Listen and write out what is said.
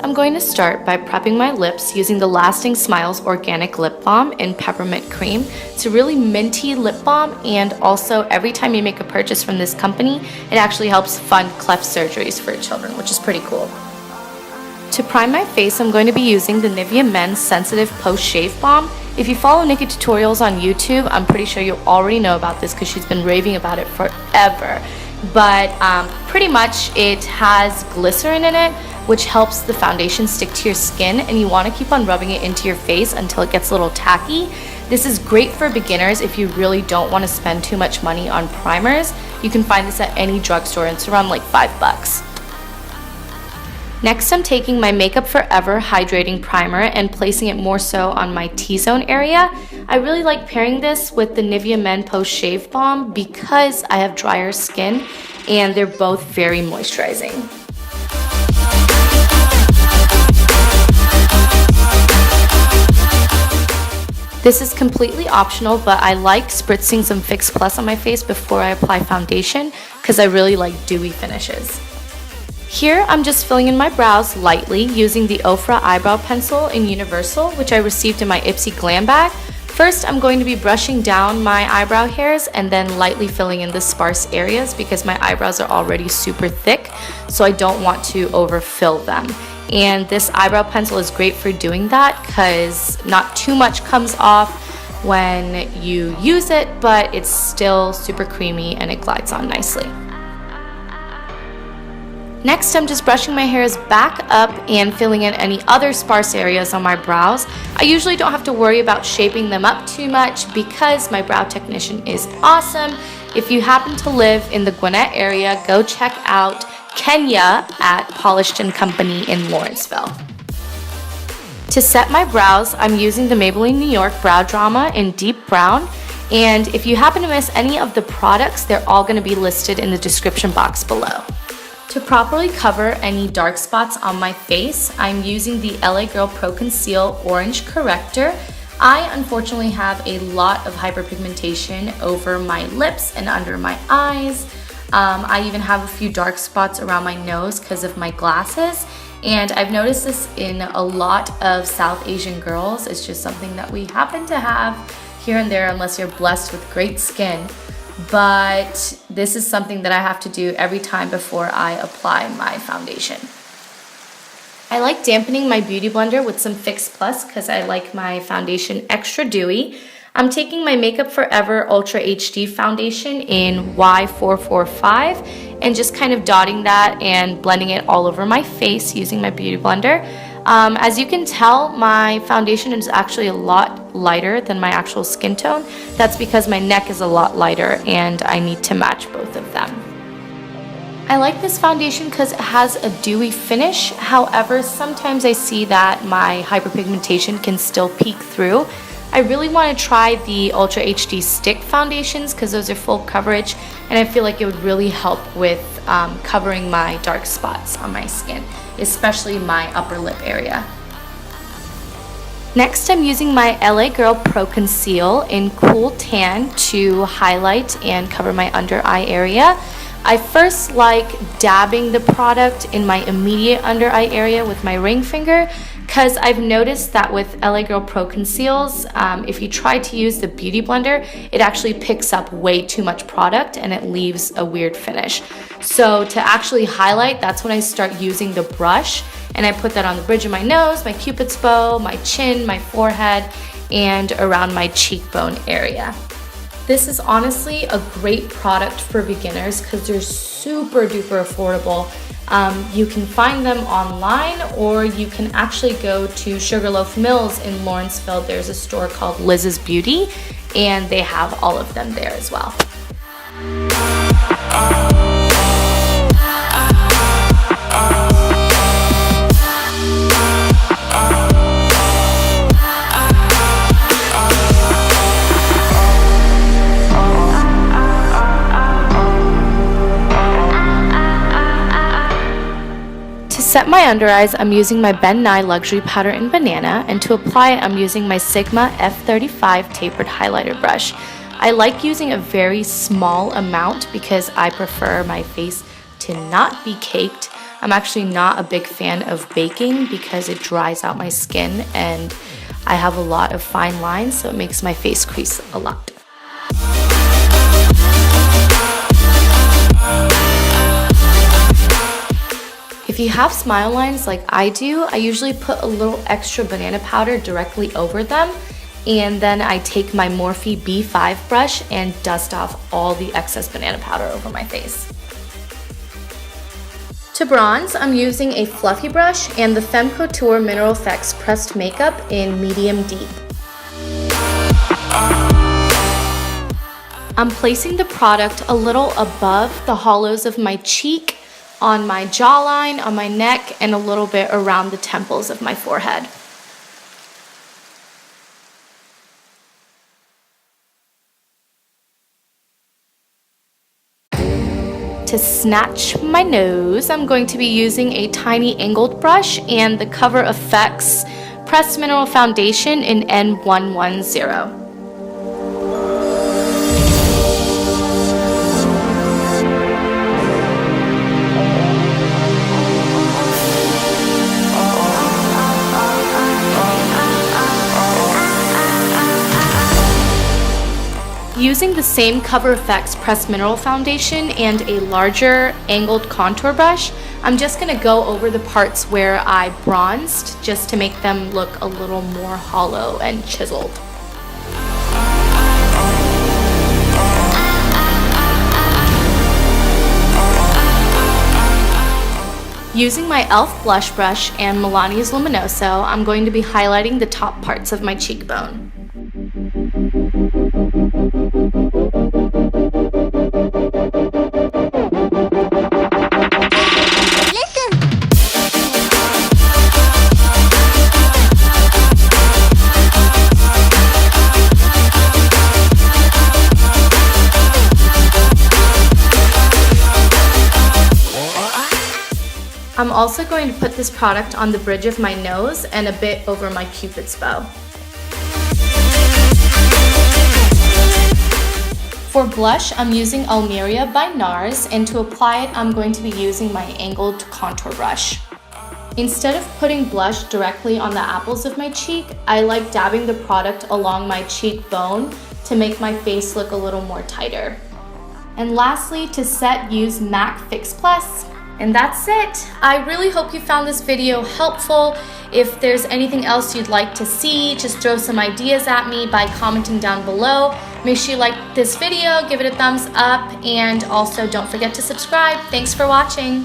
I'm going to start by prepping my lips using the Lasting Smiles Organic Lip Balm in Peppermint Cream. It's a really minty lip balm, and also every time you make a purchase from this company, it actually helps fund cleft surgeries for children, which is pretty cool. To prime my face, I'm going to be using the Nivea Men's Sensitive Post-Shave Balm. If you follow Nikki tutorials on YouTube, I'm pretty sure you already know about this because she's been raving about it forever. But pretty much it has glycerin in it, which helps the foundation stick to your skin, and you want to keep on rubbing it into your face until it gets a little tacky. This is great for beginners if you really don't want to spend too much money on primers. You can find this at any drugstore, and it's around like $5. Next, I'm taking my Makeup Forever Hydrating Primer and placing it more so on my T-zone area. I really like pairing this with the Nivea Men Post Shave Balm because I have drier skin and they're both very moisturizing. This is completely optional, but I like spritzing some Fix Plus on my face before I apply foundation because I really like dewy finishes. Here, I'm just filling in my brows lightly using the Ofra eyebrow pencil in Universal, which I received in my Ipsy Glam bag. First, I'm going to be brushing down my eyebrow hairs and then lightly filling in the sparse areas because my eyebrows are already super thick, so I don't want to overfill them. And this eyebrow pencil is great for doing that because not too much comes off when you use it, but it's still super creamy and it glides on nicely. Next, I'm just brushing my hairs back up and filling in any other sparse areas on my brows. I usually don't have to worry about shaping them up too much because my brow technician is awesome. If you happen to live in the Gwinnett area, go check out Kenya at Polished & Company in Lawrenceville. To set my brows, I'm using the Maybelline New York Brow Drama in Deep Brown. And if you happen to miss any of the products, they're all going to be listed in the description box below. To properly cover any dark spots on my face, I'm using the LA Girl Pro Conceal Orange Corrector. I unfortunately have a lot of hyperpigmentation over my lips and under my eyes. I even have a few dark spots around my nose because of my glasses. And I've noticed this in a lot of South Asian girls. It's just something that we happen to have here and there unless you're blessed with great skin. But this is something that I have to do every time before I apply my foundation. I like dampening my beauty blender with some Fix Plus because I like my foundation extra dewy. I'm taking my Makeup Forever Ultra HD foundation in Y445 and just kind of dotting that and blending it all over my face using my beauty blender. As you can tell, my foundation is actually a lot lighter than my actual skin tone. That's because my neck is a lot lighter and I need to match both of them. I like this foundation because it has a dewy finish. However, sometimes I see that my hyperpigmentation can still peek through. I really want to try the Ultra HD stick foundations because those are full coverage and I feel like it would really help with covering my dark spots on my skin, especially my upper lip area. Next, I'm using my LA Girl Pro Conceal in Cool Tan to highlight and cover my under eye area. I first like dabbing the product in my immediate under eye area with my ring finger because I've noticed that with LA Girl Pro Conceals, if you try to use the beauty blender, it actually picks up way too much product and it leaves a weird finish. So to actually highlight, that's when I start using the brush, and I put that on the bridge of my nose, my cupid's bow, my chin, my forehead, and around my cheekbone area. This is honestly a great product for beginners because they're super duper affordable. You can find them online, or you can actually go to Sugarloaf Mills in Lawrenceville. There's a store called Liz's Beauty, and they have all of them there as well. To set my under eyes, I'm using my Ben Nye Luxury Powder in Banana, and to apply it, I'm using my Sigma F35 Tapered Highlighter Brush. I like using a very small amount because I prefer my face to not be caked. I'm actually not a big fan of baking because it dries out my skin and I have a lot of fine lines, so it makes my face crease a lot. If you have smile lines like I do, I usually put a little extra banana powder directly over them, and then I take my Morphe B5 brush and dust off all the excess banana powder over my face. To bronze, I'm using a fluffy brush and the Femme Couture Mineral Effects Pressed Makeup in Medium Deep. I'm placing the product a little above the hollows of my cheek, on my jawline, on my neck, and a little bit around the temples of my forehead. To snatch my nose, I'm going to be using a tiny angled brush and the Cover Effects Pressed Mineral Foundation in N110. Using the same Cover Effects Pressed Mineral Foundation and a larger angled contour brush, I'm just going to go over the parts where I bronzed just to make them look a little more hollow and chiseled. Using my e.l.f. blush brush and Milani's Luminoso, I'm going to be highlighting the top parts of my cheekbone. I'm also going to put this product on the bridge of my nose and a bit over my Cupid's bow. For blush, I'm using Almeria by NARS, and to apply it, I'm going to be using my angled contour brush. Instead of putting blush directly on the apples of my cheek, I like dabbing the product along my cheekbone to make my face look a little more tighter. And lastly, to set, use MAC Fix Plus. And that's it. I really hope you found this video helpful. If there's anything else you'd like to see, just throw some ideas at me by commenting down below. Make sure you like this video, give it a thumbs up, and also don't forget to subscribe. Thanks for watching.